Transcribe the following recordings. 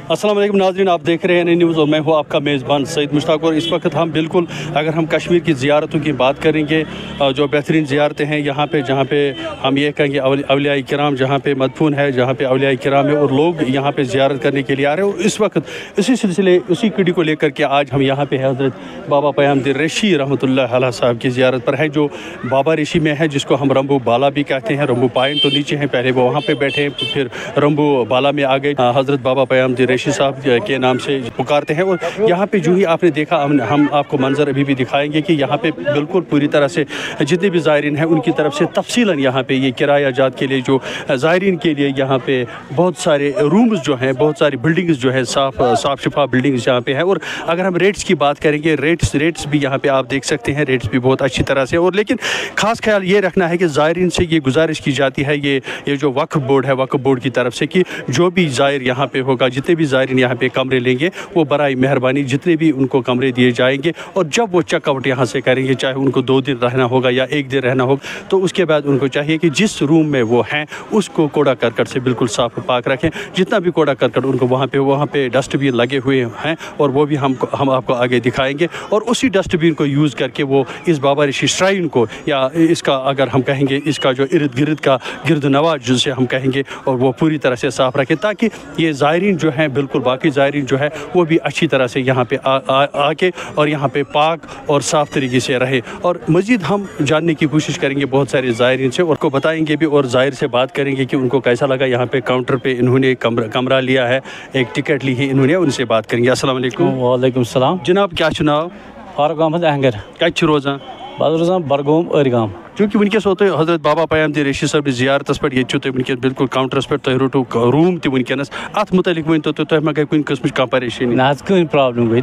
अस्सलाम वालेकुम नाज़रीन, आप देख रहे हैं नई न्यूज़ और मैं हूँ आपका मेज़बान सईद मुश्ताक। और इस वक्त हम बिल्कुल अगर हम कश्मीर की ज़ियारतों की बात करेंगे, जो बेहतरीन ज़ियारतें हैं यहाँ पे, जहाँ पे हम ये कहेंगे औलिया किराम जहाँ पे मदफून है, जहाँ पे औलिया किराम है और लोग यहाँ पे ज़ियारत करने के लिए आ रहे हैं। और इस वक्त इसी सिलसिले उसी कड़ी को लेकर के आज हम यहाँ पे हज़रत बाबा पयामदीन रेशी रहमतुल्लाह अलैह साहब की ज़ियारत पर है, जो बाबा रेशी में है, जिसको हम रंबू बाला भी कहते हैं। रंबू पाइन तो नीचे हैं, पहले वो वहाँ पे बैठे, फिर रंबू बाला में आ गए। हज़रत बाबा पयामदीन रेशी साहब के नाम से पुकारते हैं। और यहाँ पे जो ही आपने देखा, हम आपको मंजर अभी भी दिखाएंगे कि यहाँ पे बिल्कुल पूरी तरह से जितने भी ज़ायरीन हैं उनकी तरफ से तफसीलन यहाँ पे ये किराया जात के लिए जो ज़ायरीन के लिए यहाँ पे बहुत सारे रूम्स जो हैं, बहुत सारी बिल्डिंग्स जो है साफ शिफा बिल्डिंग्स यहाँ पे हैं। और अगर हम रेट्स की बात करेंगे, रेट्स भी यहाँ पे आप देख सकते हैं, रेट्स भी बहुत अच्छी तरह से। और लेकिन ख़ास ख्याल ये रखना है कि ज़ायरीन से ये गुजारिश की जाती है, ये जो वक्फ बोर्ड है, वक्फ बोर्ड की तरफ से, कि जो भी ज़ायर यहाँ पे होगा, जितने भी ज़ायरीन यहाँ पे कमरे लेंगे, वो बराए मेहरबानी जितने भी उनको कमरे दिए जाएंगे, और जब वो चेकआउट यहाँ से करेंगे, चाहे उनको 2 दिन रहना होगा या 1 दिन रहना होगा, तो उसके बाद उनको चाहिए कि जिस रूम में वो हैं उसको कूड़ा करकट से बिल्कुल साफ पाक रखें। जितना भी कूड़ा करकट उनको वहाँ पे डस्टबिन लगे हुए हैं, और वो भी हम आपको आगे दिखाएंगे। और उसी डस्टबिन को यूज़ करके वो इस बाबा रेशी श्राइन को, या इसका अगर हम कहेंगे इसका जो इर्द गिर्द का गिरद नवाज जिसे हम कहेंगे, और वो पूरी तरह से साफ़ रखें, ताकि ये ज़ायरीन जो हैं, बिल्कुल बाकी ज़ायरीन जो है वो भी अच्छी तरह से यहाँ पे आके और यहाँ पे पाक और साफ़ तरीके से रहे। और मज़ीद हम जानने की कोशिश करेंगे बहुत सारे ज़ायरीन से, और को बताएंगे भी, और ज़ायर से बात करेंगे कि उनको कैसा लगा यहाँ पे काउंटर पे इन्होंने कमरा लिया है, एक टिकट ली है इन्होंने, उनसे बात करेंगे। अस्सलाम वालेकुम। वालेकुम सलाम जनाब, क्या चुनाव फारूक अहमद अहंगर कत रोज़ान रोज़ान बरगोम अरगाम। चूँकि वनकस वो हज़रत बाबा पयामदीन रेशी साहब ज़ियारत पे तुम वनकस बिल्कुल काउंटरस पे तुम रोटू रूम तनकस अत मुतलिक वन तो तुम मा गई कुछ किस्म कह परेशानी ना कहीं प्रॉब्लम गई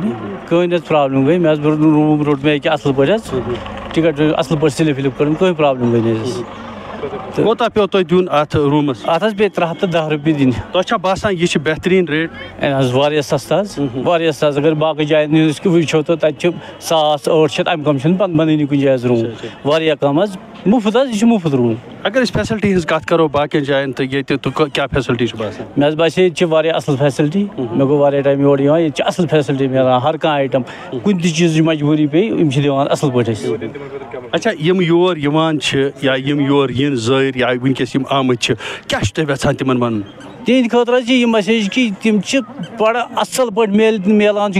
कहीं प्रॉब्लम गई मैं रूम रोट में असल पे टिकट असल पे स्लिप कर कोई प्रॉब्लम गई कोता पे तुम दिन अत रूमस अत पे 310 रुपये दिन तुम बसान यह बेहतरीन रेट सस्ता सस्ता अगर बाकी जाए वो तो तक 700-800 अम कम बन कुछ जाए रूम कम मुफ्त यह मुफ्त रूम। अगर इस फैसिलिटी हज कत करो बाकी जायन तो ये क्या फैसिलिटी बसान मे बासे ये असल facility may go time your ये असल फैसिलिटी मिलान हर कह आइटम कुछ चीज़ मजबूरी पे दिवान असल पे। अच्छा यम योर या यम योर इन ज़ायर या वनकस आमत क्या यछान तिमन वन तिहद खतर यह मैसेज कि तम बड़ असल पे मिलान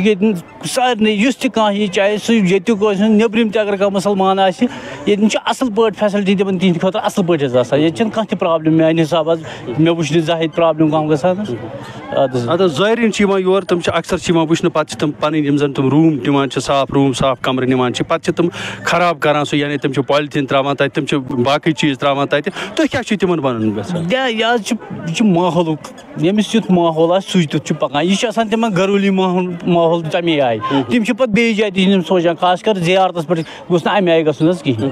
सारे तह चाहे सह नबरम अगर कह मुसलमान असल पे फैसिलिटी दिवन तिहद खतर असल पे ये कह प्रॉब्लम मेरे हिसाब मे वो जाहिद प्रॉब्लम कम ग ज़ायरीन योर तम अक्सर वुचन पे तम पन तम रूम दिवान साफ रूम साफ कमर निवान पे तम खराब करान सो यानी तम पॉलिथीन त्रावान तम बाकी चीज़ त्रावान तुम क्या तिमन वन माहौल यमिस युत माहौल सू तुत पकान यह तम घरूली माहौल तमे आय तम पे बे जाए तम सोचान खास कर ज़ियारतस पे गोस अमे आय गन कहें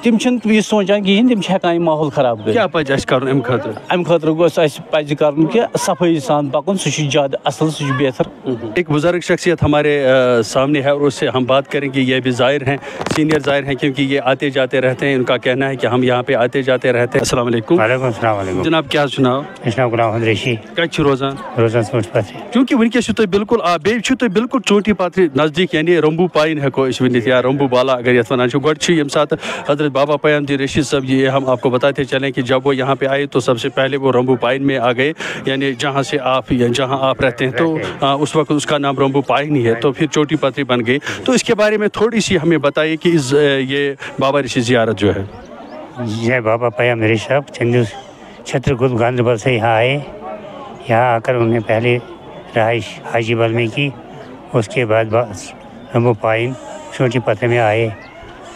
तम यह सोचान कहें तम हेकान माहौल खराब कर अम खतर पज कर कि सफाई सान पकन सह ज्यादा असल सह बेहतर। एक बुजुर्ग शख्सियत हमारे सामने है और उससे हम बात करेंगे। ये भी ज़ायर हैं, सीनियर ज़ायर हैं, क्योंकि ये आते जाते रहते हैं। उनका कहना है कि हम यहाँ पे आते जाते रहते हैं। अस्सलाम वालेकुम जनाब, क्या चुनाव कत रोज़ान चूँकि वनकस बिल्कुल बिल्कुल चोटी पाथर नज़दीक यानी रंबू पाइन हेको वन या रंबू बाला अगर ये वन गो ये सात हज़रत बाबा पयामदीन रेशी साहब ये हम आपको बताते चलें कि जब वो यहाँ पे आए तो सबसे पहले वो रंबू पाइन में आ गए, यानी जहाँ आप रहते हैं तो उस वक्त उसका नाम रंबू पाइन ही है, तो फिर चोटी पाथरी बन गई। तो इसके बारे में थोड़ी सी हमें बताइए कि ये बाबा रेशी ज़ियारत जो है, ये बाबा पयामदीन रेशी साहब चंदू छत्रकुल गांधरबल से यहाँ आए। यहाँ आकर उन्होंने पहले रहाइश हाजीबल में की, उसके बाद रंबू पाइन छोटी पत्थर में आए,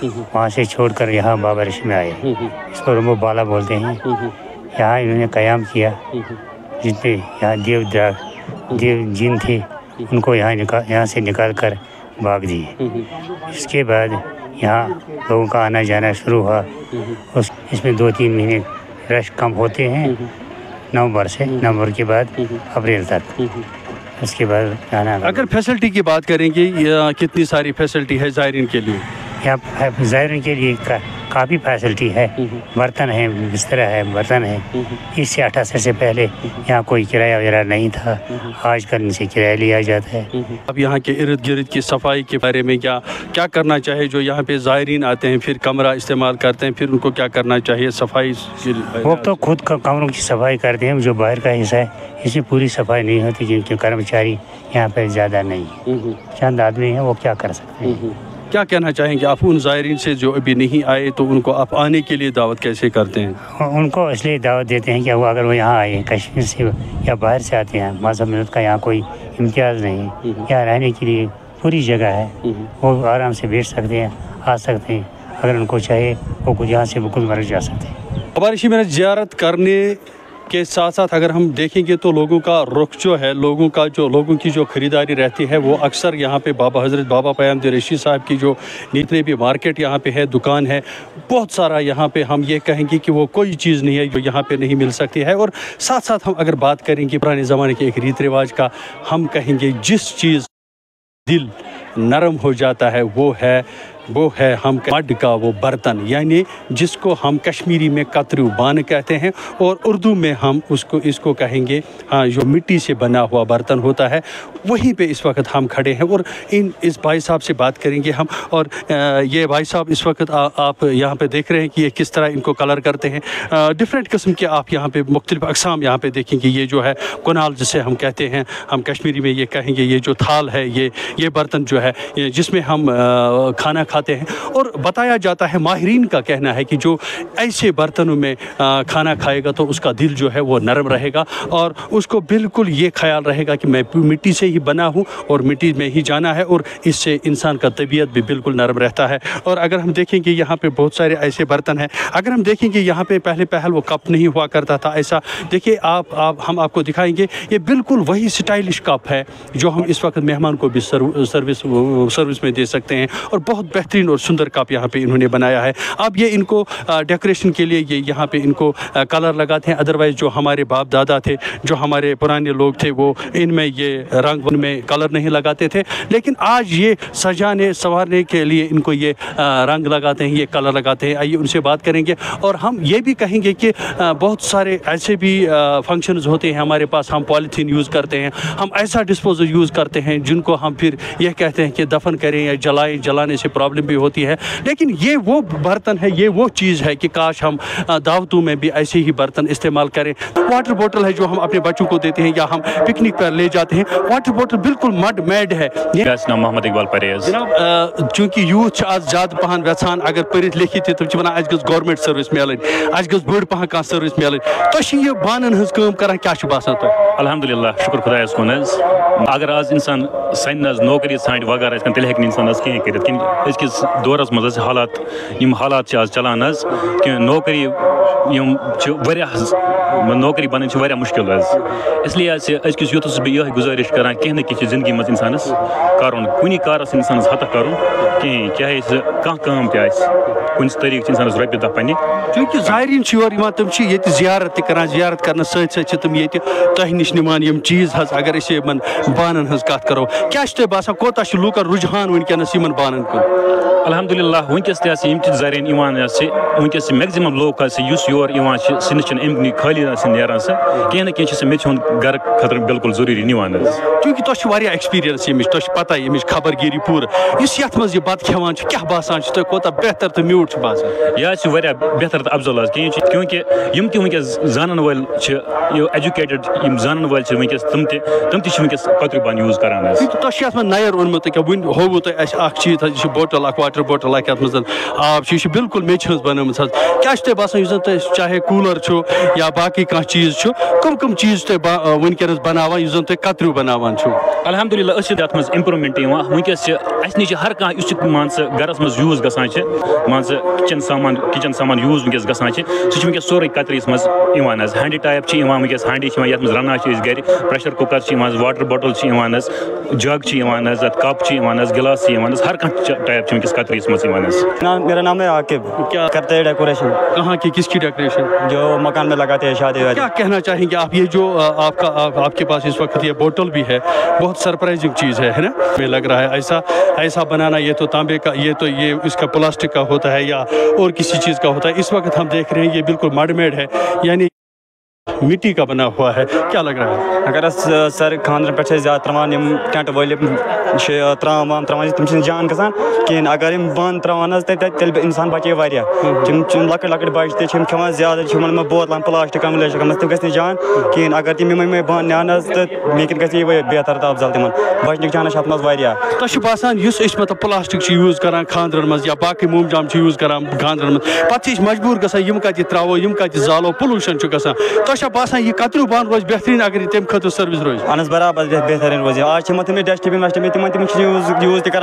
वहाँ से छोड़कर यहाँ बाबा रेशी में आए। इसको रंबू बाला बोलते हैं। यहाँ इन्होंने क़याम किया। जितने यहाँ देव जिन थे उनको यहाँ से निकाल कर भाग दिए। इसके बाद यहाँ लोगों का आना जाना शुरू हुआ। इसमें 2-3 महीने रश कम होते हैं, नवंबर के बाद अप्रैल तक। उसके बाद अगर फैसिलिटी की बात करेंगे, कितनी सारी फैसिलिटी है ज़ायरीन के लिए? यहाँ ज़ायरीन के लिए काफ़ी फैसिलिटी है, बर्तन है, बिस्तरा है, बर्तन है। इससे 88 से पहले यहाँ कोई किराया वगैरह नहीं था, आजकल इनसे किराया लिया जाता है। अब यहाँ के इर्द गिर्द की सफाई के बारे में क्या करना चाहिए? जो यहाँ पे ज़ायरीन आते हैं फिर कमरा इस्तेमाल करते हैं, फिर उनको क्या करना चाहिए सफाई? वो तो खुद कमरों की सफाई करते हैं, जो बाहर का हिस्सा है इसमें पूरी सफाई नहीं होती, क्योंकि कर्मचारी यहाँ पर ज़्यादा नहीं, चंद आदमी हैं, वो क्या कर सकते हैं। क्या कहना चाहेंगे आप उन ज़ायरीन से जो अभी नहीं आए, तो उनको आप आने के लिए दावत कैसे करते हैं? उनको इसलिए दावत देते हैं कि वो अगर वो यहाँ आए कश्मीर से या बाहर से आते हैं, मजहब मिलत का यहाँ कोई इम्तियाज़ नहीं, यहाँ रहने के लिए पूरी जगह है, वो आराम से बैठ सकते हैं, आ सकते हैं, अगर उनको चाहे वो यहाँ से बिल्कुल मर जा सकते हैं। हमारी में ज़ियारत करने के साथ साथ अगर हम देखेंगे तो लोगों का रुख जो है, लोगों की जो ख़रीदारी रहती है, वो अक्सर यहाँ पे हज़रत बाबा पैगम्बर रशीद साहब की जो नीतने भी मार्केट यहाँ पे है, दुकान है, बहुत सारा यहाँ पे हम ये कहेंगे कि वो कोई चीज़ नहीं है जो यहाँ पे नहीं मिल सकती है। और साथ साथ हम अगर बात करेंगे पुराने ज़माने के एक रीत रिवाज का, हम कहेंगे जिस चीज़ दिल नरम हो जाता है वो है हम मड का वो बर्तन, यानी जिसको हम कश्मीरी में कतरू बान कहते हैं और उर्दू में हम इसको कहेंगे हाँ, जो मिट्टी से बना हुआ बर्तन होता है, वहीं पे इस वक्त हम खड़े हैं और इस भाई साहब से बात करेंगे हम। और ये भाई साहब इस वक्त आप यहाँ पे देख रहे हैं कि ये किस तरह इनको कलर करते हैं, डिफरेंट किस्म के आप यहाँ पे मुख्तलिफ अक़साम यहाँ पे देखेंगे। ये जो है कुनाल जिसे हम कहते हैं, हम कश्मीरी में ये कहेंगे, ये जो थाल है, ये बर्तन जो है जिसमें हम खाना खाते हैं। और बताया जाता है, माहिरीन का कहना है कि जो ऐसे बर्तनों में खाना खाएगा तो उसका दिल जो है वो नरम रहेगा और उसको बिल्कुल ये ख्याल रहेगा कि मैं मिट्टी से ही बना हूँ और मिट्टी में ही जाना है, और इससे इंसान का तबीयत भी बिल्कुल नरम रहता है। और अगर हम देखेंगे यहाँ पे बहुत सारे ऐसे बर्तन हैं, अगर हम देखेंगे यहाँ पे पहले वो कप नहीं हुआ करता था ऐसा, देखिए हम आपको दिखाएंगे, ये बिल्कुल वही स्टाइलिश कप है जो हम इस वक्त मेहमान को भी सर्विस में दे सकते हैं, और बहुत बेहतरीन और सुंदर कप यहाँ पे इन्होंने बनाया है। अब ये इनको डेकोरेशन के लिए ये यहाँ पे इनको कलर लगाते हैं, अदरवाइज़ जो हमारे बाप दादा थे, जो हमारे पुराने लोग थे, वो इनमें ये रंग में कलर नहीं लगाते थे, लेकिन आज ये सजाने संवारने के लिए इनको ये रंग लगाते हैं, ये कलर लगाते हैं। आइए उनसे बात करेंगे। और हम ये भी कहेंगे कि बहुत सारे ऐसे भी फंक्शंस होते हैं हमारे पास, हम पॉलीथीन यूज़ करते हैं, हम ऐसा डिस्पोजल यूज़ करते हैं जिनको हम फिर यह कहते हैं कि दफन करें या जलाने से प्रॉब्लम भी होती है। लेकिन ये वो बर्तन है, ये वो चीज़ है कि काश हम दावतों में भी ऐसे ही बर्तन इस्तेमाल करें। वाटर बोतल है जो हम अपने बच्चों को देते हैं या हम पिकनिक पर ले जाते हैं, वाटर बोतल बिल्कुल मड मेड है। नाम मोहम्मद इकबाल परेज। जनाब, चूंकि यूथ आज ज़्यादा पहन वेछान अगर पढ़ित लिखित तुम वन अस गज गवर्नमेंट सर्विस मिलन, अस गज बड़ पहन कह सर्विस मिलन, तुम ये बानन हज काम करान, क्या बासान तुम? अल्हम्दुलिल्लाह, शुक्र खुदायस कुन। अगर आज इंसान सन नौकरी सान वगैरह तेल हेक इंसान कहें करकिस दौरस मज हालात आज चलान कि नौकरी नौकरी बन मुश्किल, इसलिए अजकिस यूथस बह यह गुजारिश करान कह कह जिंदगी मज इंसानस कर कुन कारस इंसानस हतक कर कहें, चाहे कम तुन तरीक इंसानस रोपये दह पन्ने। चूँकि ज़ायरीन योर तुम जियारत करान, जियारत करने सत तुम ये तह निश निमान यम चीज़ हज, अगर इस बानन हज कत करो, क्या बासान कोता लूकन रुझान वनकस इन बानन कुन? अल्हम्दुलिल्लाह, वनकस ज़ायरीन वनकस मैक्सिमम लोग योर सह न खाली नान कह कह मे गर खतर बिल्कुल जरूरी निवान। चूँकि तुम एक्सपीरियंस पता ये खबर गिरी पूरा ये मज बत खेवान क्या बासान कोता बेहतर तो म्यूट बासान? यह बेहतर तो अफजल क्योंकि यम वनकस जानन वाल एजुकेटेड जानन वाल वनकस तम वनकस कतरु बान यूज करान। तुम नयर ओनमुत क्या वन होवु तुम चीज बोतल वाटर बोतल मज आब यह बिल्कुल मेच बनम क्या बासान चाहे कूलर या बाकी कह चीज कम चीज वनकस बनावान तुम कतरु बनावान? अल्हम्दुलिल्लाह, मज इम्प्रूवमेंट वनकस नश हर कह मान गरस मज यूज गसान मान किचन सामान यूज वनकस गसान सह वनकस सोरे कतरिस मज हैंडी टाइप वनकस हैंडी ये मज रना गर, प्रेशर कुकर वाटर बोतल जग कप गिलास हर कह टाइप वनकस कतरिस मज। मेरा नाम है आकिब, क्या करते हैं डेकोरेशन। कहाँ की किसकी डेकोरेशन जो मकान में लगाते हैं शादी वादी। क्या कहना चाहेंगे आप? ये जो आपके पास इस वक्त ये बोतल भी है, बहुत सरप्राइजिंग चीज़ है ना? हमें लग रहा है ऐसा बनाना, ये तो तांबे का, ये इसका प्लास्टिक का होता है या और किसी चीज़ का होता है। इस वक्त हम देख रहे हैं ये बिल्कुल मडमेड है, यानी मिट्टी का बना हुआ है। क्या लग रहा है? अगर सर खानर पे ज्यादा त्रवान टेंट वल त्राम तम जान गसान कहें, अगर बंद त्रावान तेल इंसान बचे वारिया। लकट लकट बच्चे खेवान ज्यादा बोतल प्लास्टिक तम गई जान कहें, अगर तम बंद न्यान तो मेकिन गई बेहतर तो अफजल तिमन बचन चांस अत मह। तुम बसान मतलब प्लास्टिक यूज कर खानदरन मज या बाकी मोमजाम यूज कर खानदरन मज, पे मजबूर गम कत त्रो कत जालो, पोल्यूशन गसान। बसान ये कतरू बान रोज बेहतरीन अगर तम खत सर्विस रोज? अहन बराबर बेहतरीन रोज। आज तम डस्टबिन वस्टबिन तम यूज तक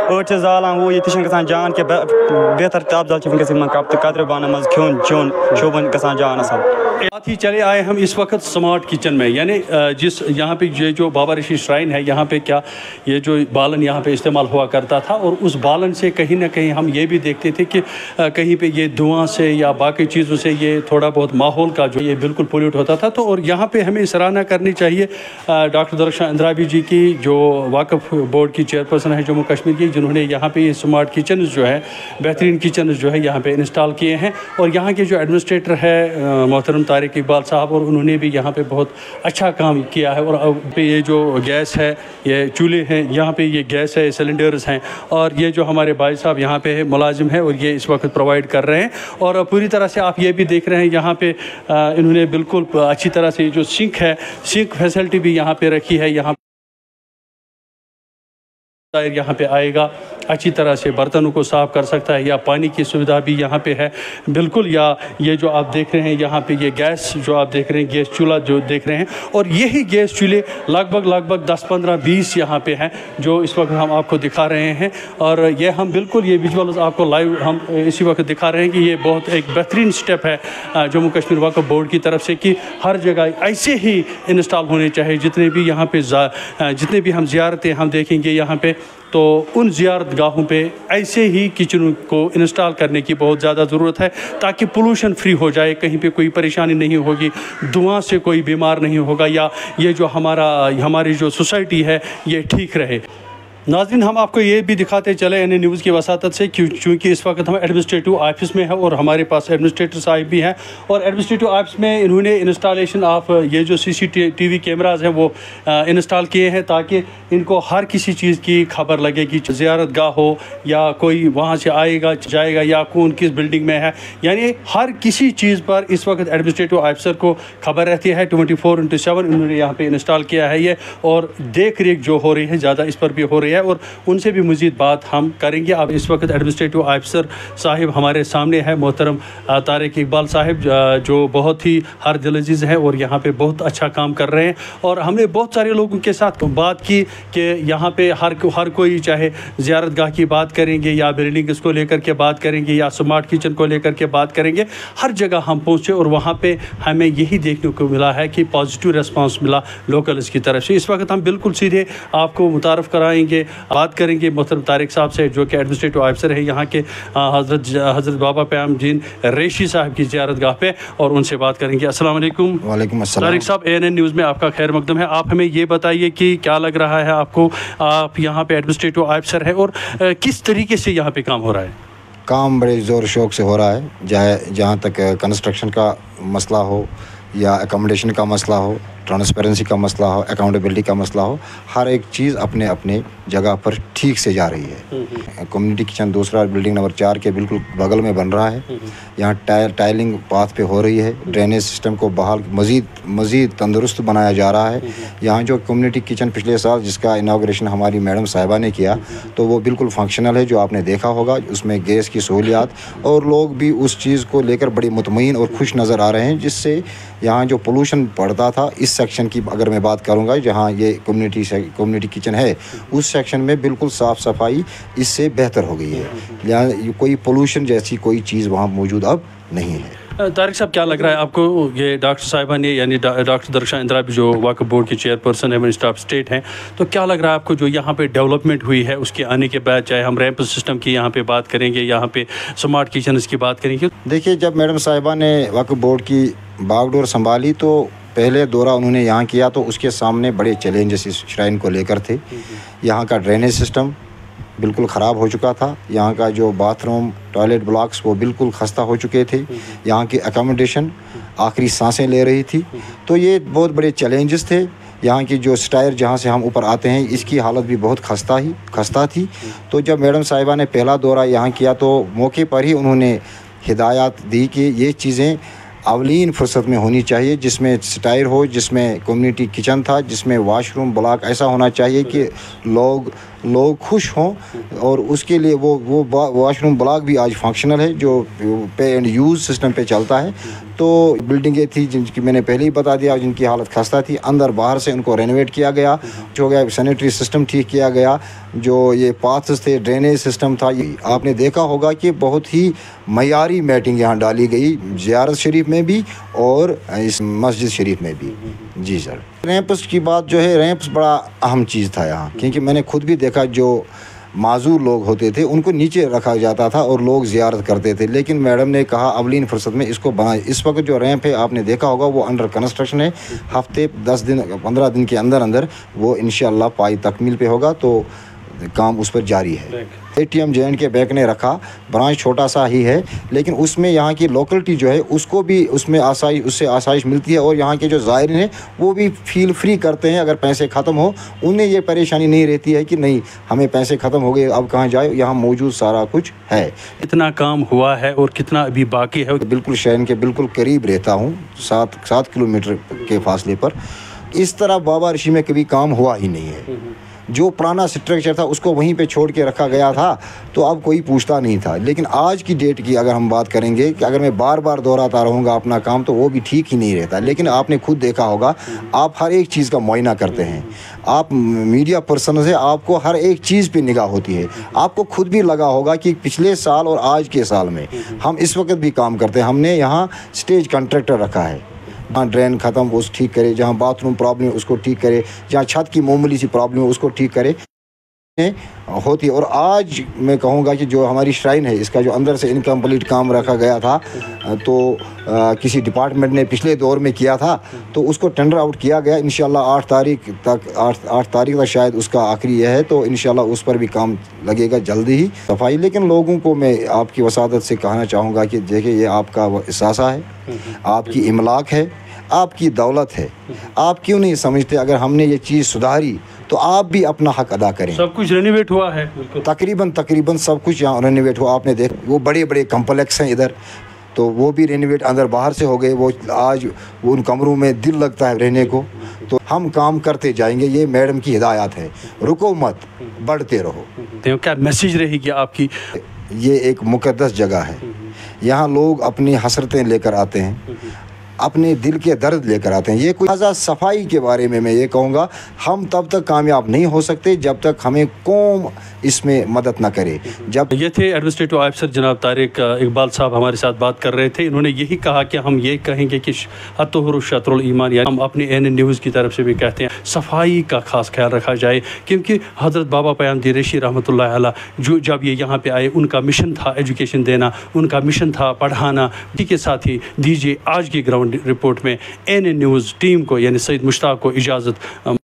कह तो जालान वो ये गसान जान कि बेहतर तो अफजल वनस कतरू बान मज खोन चोन शोभन गसान जान असल। साथ ही चले आए हम इस वक्त स्मार्ट किचन में, यानी जिस यहाँ पे ये जो बाबा ऋषि श्राइन है, यहाँ पे क्या ये जो बालन यहाँ पे इस्तेमाल हुआ करता था, और उस बालन से कहीं ना कहीं हम ये भी देखते थे कि कहीं पे ये धुआं से या बाकी चीज़ों से ये थोड़ा बहुत माहौल का जो ये बिल्कुल पोल्यूट होता था। तो और यहाँ पे हमें सराहना करनी चाहिए डॉक्टर दरख्शां इंद्राबी जी की, जो वाकफ बोर्ड की चेयरपर्सन है जम्मू कश्मीर की, जिन्होंने यहाँ पे ये स्मार्ट किचन जो है, बेहतरीन किचन जो है यहाँ पे इंस्टॉल किए हैं। और यहाँ के जो एडमिनिस्ट्रेटर है मोहतरम तारिक इकबाल साहब, और उन्होंने भी यहाँ पे बहुत अच्छा काम किया है। और अब पे ये जो गैस है, ये चूल्हे हैं, यहाँ पे ये गैस है, सिलेंडर्स हैं, और ये जो हमारे भाई साहब यहाँ पे है मुलाजिम है, और ये इस वक्त प्रोवाइड कर रहे हैं। और पूरी तरह से आप ये भी देख रहे हैं यहाँ पे इन्होंने बिल्कुल अच्छी तरह से जो सिंक है, सिंक फैसिलिटी भी यहाँ पे रखी है। यहाँ पे आएगा, अच्छी तरह से बर्तनों को साफ़ कर सकता है, या पानी की सुविधा भी यहाँ पे है बिल्कुल। या ये जो आप देख रहे हैं यहाँ पे ये गैस जो आप देख रहे हैं, गैस चूल्हा जो देख रहे हैं, और यही गैस चूल्हे लगभग 10, 15, 20 यहाँ पे हैं जो इस वक्त हम आपको दिखा रहे हैं। और ये हम बिल्कुल ये विजुअल्स आपको लाइव हम इसी वक्त दिखा रहे हैं कि ये बहुत एक बेहतरीन स्टेप है जम्मू कश्मीर वक्फ बोर्ड की तरफ से कि हर जगह ऐसे ही इंस्टॉल होने चाहिए। जितने भी यहाँ पे जितने भी हम ज़ियारतें हम देखेंगे यहाँ पे, तो उन ज़ियारत गाहों पे ऐसे ही किचन को इंस्टॉल करने की बहुत ज़्यादा ज़रूरत है, ताकि पोल्यूशन फ्री हो जाए, कहीं पे कोई परेशानी नहीं होगी, धुआं से कोई बीमार नहीं होगा, या ये जो हमारी जो सोसाइटी है ये ठीक रहे। नाज़रीन, हम आपको ये भी दिखाते चले एन न्यूज़ की वसातत से, क्योंकि इस वक्त हम एडमिनिस्ट्रेटिव ऑफिस में है और हमारे पास एडमिनिस्ट्रेटर साहब भी हैं। और एडमिनिस्ट्रेटिव ऑफिस में इन्होंने इंस्टॉलेशन ऑफ ये जो CCTV कैमराज हैं वो इंस्टॉल किए हैं, ताकि इनको हर किसी चीज़ की खबर लगे कि ज़ियारत गाह हो या कोई वहाँ से आएगा जाएगा या कौन किस बिल्डिंग में है, यानी हर किसी चीज़ पर इस वक्त एडमिनिस्ट्रेटिव ऑफिसर को खबर रहती है। 24/7 इन्होंने यहाँ पर इंस्टॉल किया है ये, और देख रेख जो हो रही है ज़्यादा इस पर भी हो रही है, और उनसे भी मज़ीद बात हम करेंगे। अब इस वक्त एडमिनिस्ट्रेटिव ऑफिसर साहिब हमारे सामने है, मोहतरम तारिक इकबाल साहिब, जो बहुत ही हर दिलअज़ीज़ है और यहाँ पे बहुत अच्छा काम कर रहे हैं। और हमने बहुत सारे लोगों के साथ बात की कि यहाँ पे हर कोई, चाहे ज़ियारत गाह की बात करेंगे या बिल्डिंग को लेकर के बात करेंगे या स्मार्ट किचन को लेकर के बात करेंगे, हर जगह हम पहुँचे और वहाँ पे हमें यही देखने को मिला है कि पॉजिटिव रिस्पांस मिला लोकल्स की तरफ से। इस वक्त हम बिल्कुल सीधे आपको मुतारफ़ कराएंगे, बात करेंगे मोहतरम तारिक साहब से, जो कि एडमिनिस्ट्रेटिव ऑफिसर है यहाँ के हज़रत बाबा क़यामुद्दीन रेशी साहब की ज़ियारत गाह पे, और उनसे बात करेंगे। अस्सलाम वालेकुम। वालेकुम अस्सलाम। तारिक साहब, ANN न्यूज़ में आपका खैर मकदम है। आप हमें ये बताइए कि क्या लग रहा है आपको, आप यहाँ पे एडमिनिस्ट्रेटिव ऑफिसर है और किस तरीके से यहाँ पे काम हो रहा है? काम बड़े ज़ोर शौक़ से हो रहा है, जहाँ तक कंस्ट्रक्शन का मसला हो या एकोमोडेशन का मसला हो, ट्रांसपेरेंसी का मसला हो, अकाउंटेबिलिटी का मसला हो, हर एक चीज़ अपने अपने जगह पर ठीक से जा रही है। कम्युनिटी किचन दूसरा बिल्डिंग नंबर 4 के बिल्कुल बगल में बन रहा है। यहाँ टाइलिंग पाथ पे हो रही है, ड्रेनेज सिस्टम को बहाल मज़ीद तंदुरुस्त बनाया जा रहा है। यहाँ जो कम्युनिटी किचन पिछले साल जिसका इनाग्रेशन हमारी मैडम साहिबा ने किया, तो वो बिल्कुल फंक्शनल है, जो आपने देखा होगा। उसमें गैस की सहूलियात, और लोग भी उस चीज़ को लेकर बड़ी मुतमईन और खुश नज़र आ रहे हैं, जिससे यहाँ जो पोल्यूशन बढ़ता था, इस सेक्शन की अगर मैं बात करूँगा, जहाँ ये कम्युनिटी किचन है, उस सेक्शन में बिल्कुल साफ़ सफाई इससे बेहतर हो गई है। यहाँ कोई पोल्यूशन जैसी कोई चीज़ वहाँ मौजूद अब नहीं है। तारिक साहब, क्या लग रहा है आपको, ये डॉक्टर साहिबा ने यानी डॉक्टर दरख्शान इंदिरा भी जो वक्फ बोर्ड की चेयरपर्सन है, मिनिस्टर ऑफ स्टेट हैं, तो क्या लग रहा है आपको जो यहाँ पे डेवलपमेंट हुई है उसके आने के बाद, चाहे हम रैंप सिस्टम की यहाँ पे बात करेंगे, यहाँ पे स्मार्ट किचन्स की बात करेंगे? देखिए, जब मैडम साहिबा ने वक्फ बोर्ड की बागडोर संभाली तो पहले दौरा उन्होंने यहाँ किया तो उसके सामने बड़े चैलेंजेस इस श्राइन को लेकर थे। यहाँ का ड्रेनेज सिस्टम बिल्कुल ख़राब हो चुका था, यहाँ का जो बाथरूम टॉयलेट ब्लॉक्स वो बिल्कुल खस्ता हो चुके थे, यहाँ की एकोमोडेशन आखिरी सांसें ले रही थी। तो ये बहुत बड़े चैलेंजेस थे। यहाँ की जो स्टायर जहाँ से हम ऊपर आते हैं इसकी हालत भी बहुत खस्ता थी। तो जब मैडम साहिबा ने पहला दौरा यहाँ किया तो मौके पर ही उन्होंने हिदायत दी कि ये चीज़ें अवलीन फुर्सत में होनी चाहिए, जिसमें स्टायर हो, जिसमें कम्युनिटी किचन था, जिसमें वॉशरूम ब्लॉक ऐसा होना चाहिए कि लोग खुश हों। और उसके लिए वो वॉशरूम ब्लॉक भी आज फंक्शनल है, जो पे एंड यूज़ सिस्टम पे चलता है। तो बिल्डिंगें थी जिनकी मैंने पहले ही बता दिया, जिनकी हालत खस्ता थी, अंदर बाहर से उनको रेनोवेट किया गया, जो गया सैनिटरी सिस्टम ठीक किया गया, जो ये पाथ्स थे, ड्रेनेज सिस्टम था। ये आपने देखा होगा कि बहुत ही मयारी मैटिंग यहाँ डाली गई, ज़ियारत शरीफ में भी और इस मस्जिद शरीफ में भी। जी सर, रैंप्स की बात जो है, रैंप्स बड़ा अहम चीज़ था यहाँ, क्योंकि मैंने खुद भी देखा जो माजूर लोग होते थे उनको नीचे रखा जाता था और लोग ज़ियारत करते थे, लेकिन मैडम ने कहा अवलीन फुर्सत में इसको बनाए। इस वक्त जो रैंप है आपने देखा होगा वो अंडर कंस्ट्रक्शन है, हफ्ते 10 दिन 15 दिन के अंदर वो इंशाअल्लाह पाई तकमील पे होगा, तो काम उस पर जारी है। ATM J&K बैंक ने रखा, ब्रांच छोटा सा ही है, लेकिन उसमें यहाँ की लोकलिटी जो है उसको भी उसमें उससे आसाइश मिलती है, और यहाँ के जो ज़ायरीन हैं वो भी फील फ्री करते हैं। अगर पैसे ख़त्म हो उन्हें ये परेशानी नहीं रहती है कि नहीं हमें पैसे ख़त्म हो गए अब कहाँ जाए, यहाँ मौजूद सारा कुछ है। कितना काम हुआ है और कितना अभी बाकी है? बिल्कुल शहर के बिल्कुल करीब रहता हूँ, 7 किलोमीटर के फासले पर। इस तरह बाबा ऋषि में कभी काम हुआ ही नहीं है। जो पुराना स्ट्रक्चर था उसको वहीं पे छोड़ के रखा गया था, तो अब कोई पूछता नहीं था। लेकिन आज की डेट की अगर हम बात करेंगे कि अगर मैं बार बार दोहराता रहूँगा अपना काम तो वो भी ठीक ही नहीं रहता। लेकिन आपने खुद देखा होगा, आप हर एक चीज़ का मुआयना करते हैं, आप मीडिया पर्सन से आपको हर एक चीज़ पे निगाह होती है। आपको खुद भी लगा होगा कि पिछले साल और आज के साल में हम इस वक्त भी काम करते हैं। हमने यहाँ स्टेज कॉन्ट्रैक्टर रखा है, जहाँ ड्रेन ख़त्म उस ठीक करे, जहाँ बाथरूम प्रॉब्लम है उसको ठीक करे, जहाँ छत की मामूली सी प्रॉब्लम है उसको ठीक करे होती है। और आज मैं कहूँगा कि जो हमारी श्राइन है इसका जो अंदर से इनकम्प्लीट काम रखा गया था, तो किसी डिपार्टमेंट ने पिछले दौर में किया था, तो उसको टेंडर आउट किया गया। इंशाल्लाह 8 तारीख तक शायद उसका आखिरी यह है, तो इंशाल्लाह उस पर भी काम लगेगा जल्दी ही सफाई। लेकिन लोगों को मैं आपकी वसादत से कहना चाहूँगा कि देखिए, ये आपका एहसासा है, आपकी इमलाक है, आपकी दौलत है। आप क्यों नहीं समझते अगर हमने ये चीज़ सुधारी तो आप भी अपना हक अदा करें। सब कुछ रेनोवेट हुआ है, तकरीबन सब कुछ यहाँ रेनोवेट हुआ। आपने देख वो बड़े बड़े कम्प्लेक्स हैं इधर, तो वो भी रेनोवेट अंदर बाहर से हो गए। वो आज वो उन कमरों में दिल लगता है रहने को। तो हम काम करते जाएंगे, ये मैडम की हिदायत है, रुको मत, बढ़ते रहो। क्या मैसेज रहेगी आपकी? ये एक मुक़द्दस जगह है, यहाँ लोग अपनी हसरतें लेकर आते हैं, अपने दिल के दर्द लेकर आते हैं। ये कोई लिहाजा सफाई के बारे में मैं ये कहूँगा, हम तब तक कामयाब नहीं हो सकते जब तक हमें कौम इसमें मदद न करे। जब ये थे एडमिनिस्ट्रेटिव ऑफिसर जनाब तारिक इकबाल साहब हमारे साथ बात कर रहे थे। इन्होंने यही कहा कि हम ये कहेंगे कि अत्तहुर शत्रुल ईमान, यानी हम अपने AN न्यूज़ की तरफ से भी कहते हैं सफाई का खास ख्याल रखा जाए, क्योंकि हज़रत बाबा पयामदी रेशी रहमतुल्लाह अलैह जो जब ये यहाँ पे आए उनका मिशन था एजुकेशन देना, उनका मिशन था पढ़ाना। इसी के साथ ही दीजिए आज की ग्राउंड रिपोर्ट में AN न्यूज़ टीम को यानी सैयद मुश्ताक को इजाज़त।